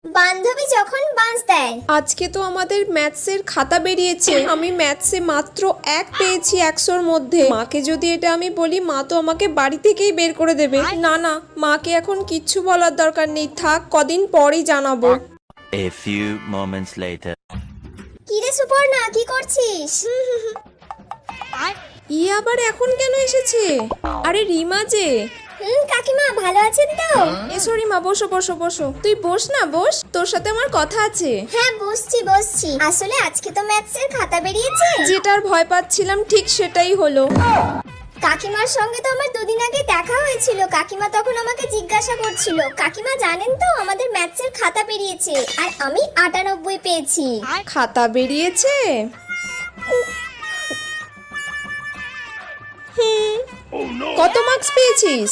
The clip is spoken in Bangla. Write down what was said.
বান্ধবী যখন বাঁশ দেয়। আজকে তো আমাদের ম্যাথসের খাতা বেরিয়েছে, আমি ম্যাথসে মাত্র 1 পেয়েছি 100-র মধ্যে। মাকে যদি এটা আমি বলি, মা তো আমাকে বাড়ি থেকেই বের করে দেবে। না না, মাকে এখন কিচ্ছু বলার দরকার নেই, থাক, কদিন পরই জানাবো। A few moments later. কি রে সুপর্ণা, কি করছিস? ই আবার এখন কেন এসেছে? আরে রিমা যে। কাকিমা ভালো আছেন তো? এসো রিমা, বসো বসো বসো। তুই বস না, বস, তোর সাথে আমার কথা আছে। হ্যাঁ বসছি। আসলে আজকে তো ম্যাথসের খাতা বেরিয়েছে। যেটার ভয় পাচ্ছিলাম ঠিক সেটাই হলো। কাকিমার সঙ্গে তো আমার দুদিন আগে দেখা হয়েছিল। কাকিমা তখন আমাকে জিজ্ঞাসা করছিল, কাকিমা জানেন তো আমাদের ম্যাথসের খাতা বেরিয়েছে, আর আমি 98 পেয়েছি। খাতা বেরিয়েছে? কত মার্কস পেয়েছিস?